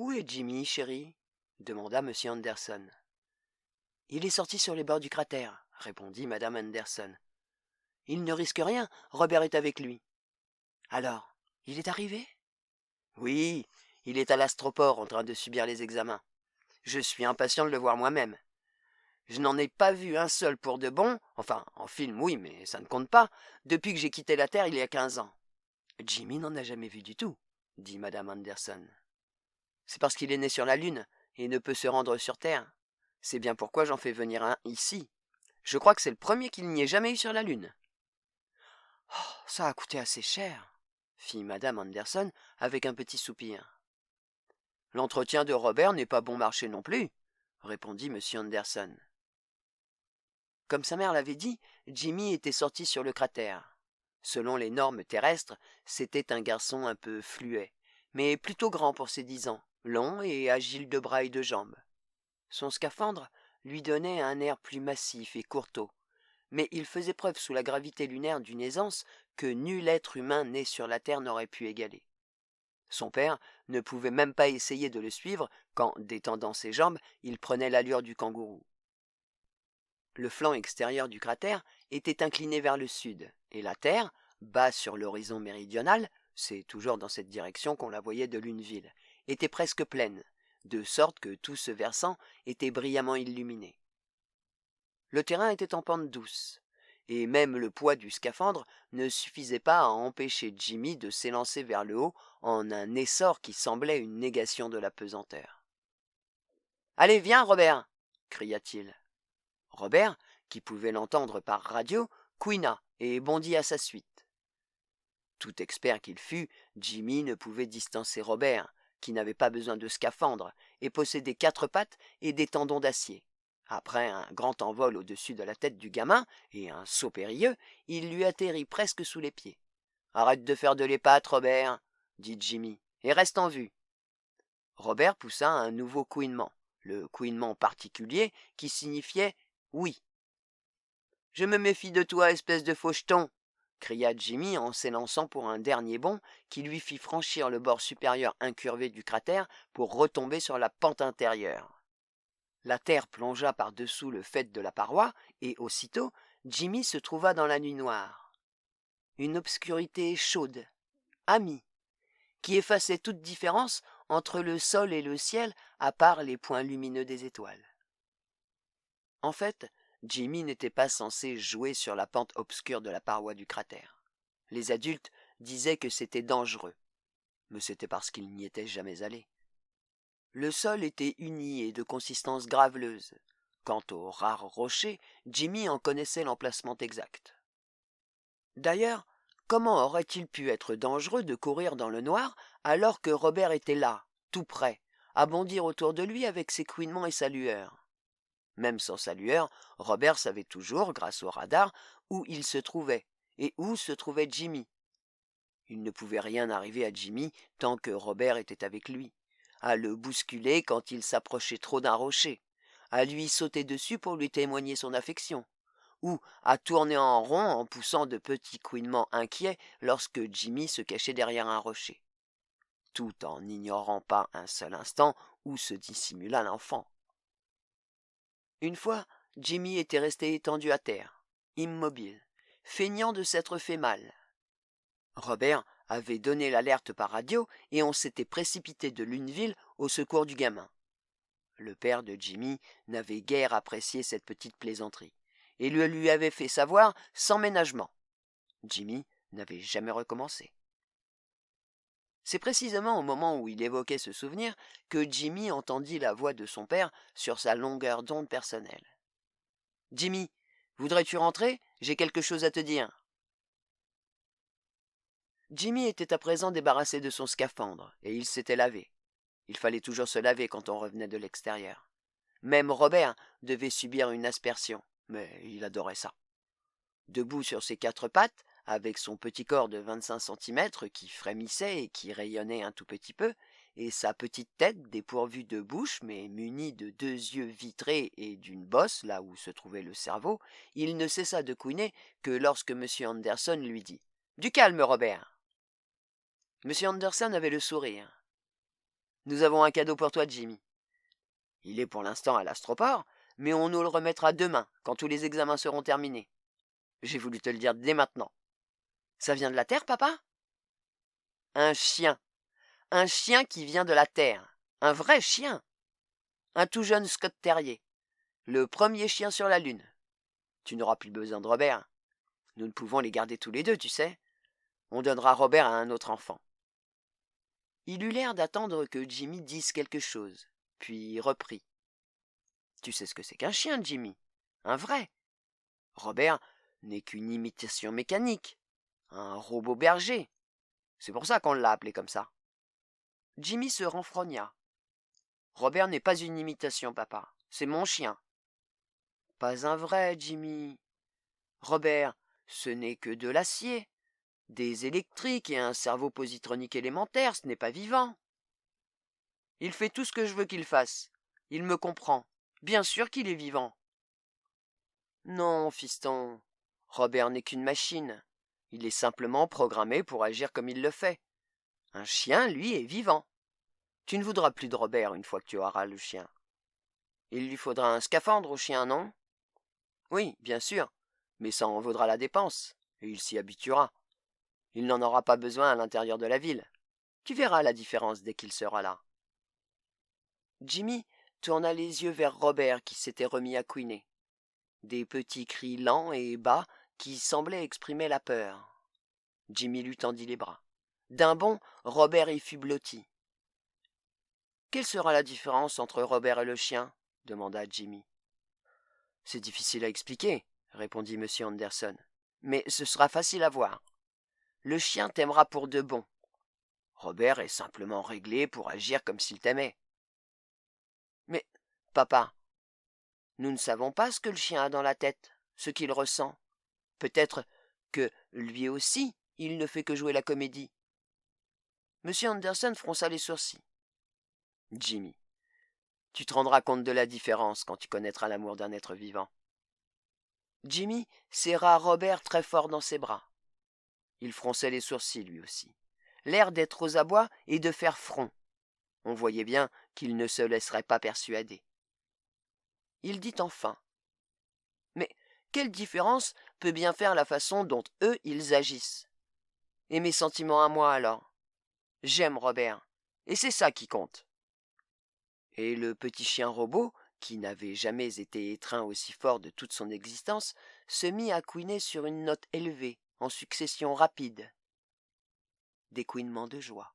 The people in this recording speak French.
Où est Jimmy, chérie? Demanda M. Anderson. Il est sorti sur les bords du cratère, répondit Madame Anderson. Il ne risque rien, Robert est avec lui. Alors, il est arrivé? Oui, il est à l'astroport en train de subir les examens. Je suis impatient de le voir moi-même. Je n'en ai pas vu un seul pour de bon, enfin, en film oui, mais ça ne compte pas, depuis que j'ai quitté la Terre il y a 15 ans. Jimmy n'en a jamais vu du tout, dit Madame Anderson. C'est parce qu'il est né sur la Lune et ne peut se rendre sur Terre. C'est bien pourquoi j'en fais venir un ici. Je crois que c'est le premier qu'il n'y ait jamais eu sur la Lune. Oh, ça a coûté assez cher, fit Madame Anderson avec un petit soupir. L'entretien de Robert n'est pas bon marché non plus, répondit M. Anderson. Comme sa mère l'avait dit, Jimmy était sorti sur le cratère. Selon les normes terrestres, c'était un garçon un peu fluet, mais plutôt grand pour ses 10 ans, long et agile de bras et de jambes. Son scaphandre lui donnait un air plus massif et courtois, mais il faisait preuve sous la gravité lunaire d'une aisance que nul être humain né sur la Terre n'aurait pu égaler. Son père ne pouvait même pas essayer de le suivre quand, détendant ses jambes, il prenait l'allure du kangourou. Le flanc extérieur du cratère était incliné vers le sud, et la Terre, bas sur l'horizon méridional, c'est toujours dans cette direction qu'on la voyait de Luneville, était presque pleine, de sorte que tout ce versant était brillamment illuminé. Le terrain était en pente douce, et même le poids du scaphandre ne suffisait pas à empêcher Jimmy de s'élancer vers le haut en un essor qui semblait une négation de la pesanteur. « Allez, viens, Robert !» cria-t-il. Robert, qui pouvait l'entendre par radio, couina et bondit à sa suite. Tout expert qu'il fût, Jimmy ne pouvait distancer Robert, qui n'avait pas besoin de scaphandre et possédait 4 pattes et des tendons d'acier. Après un grand envol au-dessus de la tête du gamin et un saut périlleux, il lui atterrit presque sous les pieds. « Arrête de faire de l'épate, Robert, dit Jimmy, et reste en vue. » Robert poussa un nouveau couinement, le couinement particulier qui signifiait « oui ». « Je me méfie de toi, espèce de faucheton !» cria Jimmy en s'élançant pour un dernier bond qui lui fit franchir le bord supérieur incurvé du cratère pour retomber sur la pente intérieure. La terre plongea par-dessous le faîte de la paroi et aussitôt Jimmy se trouva dans la nuit noire. Une obscurité chaude, amie, qui effaçait toute différence entre le sol et le ciel à part les points lumineux des étoiles. En fait, Jimmy n'était pas censé jouer sur la pente obscure de la paroi du cratère. Les adultes disaient que c'était dangereux, mais c'était parce qu'ils n'y étaient jamais allés. Le sol était uni et de consistance graveleuse. Quant aux rares rochers, Jimmy en connaissait l'emplacement exact. D'ailleurs, comment aurait-il pu être dangereux de courir dans le noir alors que Robert était là, tout près, à bondir autour de lui avec ses couinements et sa lueur? Même sans sa lueur, Robert savait toujours, grâce au radar, où il se trouvait et où se trouvait Jimmy. Il ne pouvait rien arriver à Jimmy tant que Robert était avec lui, à le bousculer quand il s'approchait trop d'un rocher, à lui sauter dessus pour lui témoigner son affection, ou à tourner en rond en poussant de petits couinements inquiets lorsque Jimmy se cachait derrière un rocher, tout en n'ignorant pas un seul instant où se dissimula l'enfant. Une fois, Jimmy était resté étendu à terre, immobile, feignant de s'être fait mal. Robert avait donné l'alerte par radio et on s'était précipité de Luneville au secours du gamin. Le père de Jimmy n'avait guère apprécié cette petite plaisanterie et le lui avait fait savoir sans ménagement. Jimmy n'avait jamais recommencé. C'est précisément au moment où il évoquait ce souvenir que Jimmy entendit la voix de son père sur sa longueur d'onde personnelle. « Jimmy, voudrais-tu rentrer? J'ai quelque chose à te dire. » Jimmy était à présent débarrassé de son scaphandre, et il s'était lavé. Il fallait toujours se laver quand on revenait de l'extérieur. Même Robert devait subir une aspersion, mais il adorait ça. Debout sur ses 4 pattes, avec son petit corps de 25 centimètres qui frémissait et qui rayonnait un tout petit peu, et sa petite tête dépourvue de bouche mais munie de 2 yeux vitrés et d'une bosse là où se trouvait le cerveau, il ne cessa de couiner que lorsque M. Anderson lui dit « Du calme, Robert !» M. Anderson avait le sourire. Nous avons un cadeau pour toi, Jimmy. Il est pour l'instant à l'astroport, mais on nous le remettra demain, quand tous les examens seront terminés. J'ai voulu te le dire dès maintenant. Ça vient de la Terre, papa? Un chien. Un chien qui vient de la Terre. Un vrai chien. Un tout jeune Scott Terrier. Le premier chien sur la Lune. Tu n'auras plus besoin de Robert. Nous ne pouvons les garder tous les deux, tu sais. On donnera Robert à un autre enfant. Il eut l'air d'attendre que Jimmy dise quelque chose, puis reprit. Tu sais ce que c'est qu'un chien, Jimmy? Un vrai. Robert n'est qu'une imitation mécanique. Un robot berger. C'est pour ça qu'on l'a appelé comme ça. Jimmy se renfrogna. Robert n'est pas une imitation, papa. C'est mon chien. Pas un vrai, Jimmy. Robert, ce n'est que de l'acier, des électriques et un cerveau positronique élémentaire, ce n'est pas vivant. Il fait tout ce que je veux qu'il fasse. Il me comprend. Bien sûr qu'il est vivant. Non, fiston. Robert n'est qu'une machine. Il est simplement programmé pour agir comme il le fait. Un chien, lui, est vivant. Tu ne voudras plus de Robert une fois que tu auras le chien. Il lui faudra un scaphandre au chien, non? Oui, bien sûr, mais ça en vaudra la dépense, et il s'y habituera. Il n'en aura pas besoin à l'intérieur de la ville. Tu verras la différence dès qu'il sera là. Jimmy tourna les yeux vers Robert qui s'était remis à couiner. Des petits cris lents et bas qui semblaient exprimer la peur. Jimmy lui tendit les bras. D'un bond, Robert y fut blotti. Quelle sera la différence entre Robert et le chien? Demanda Jimmy. C'est difficile à expliquer, répondit M. Anderson. Mais ce sera facile à voir. Le chien t'aimera pour de bon. Robert est simplement réglé pour agir comme s'il t'aimait. Mais, papa, nous ne savons pas ce que le chien a dans la tête, ce qu'il ressent. Peut-être que, lui aussi, il ne fait que jouer la comédie. M. Anderson fronça les sourcils. Jimmy, tu te rendras compte de la différence quand tu connaîtras l'amour d'un être vivant. Jimmy serra Robert très fort dans ses bras. Il fronçait les sourcils lui aussi. L'air d'être aux abois et de faire front. On voyait bien qu'il ne se laisserait pas persuader. Il dit enfin. Mais quelle différence peut bien faire la façon dont eux ils agissent? Et mes sentiments à moi alors? J'aime Robert, et c'est ça qui compte. Et le petit chien robot, qui n'avait jamais été étreint aussi fort de toute son existence, se mit à couiner sur une note élevée, en succession rapide. Des couinements de joie.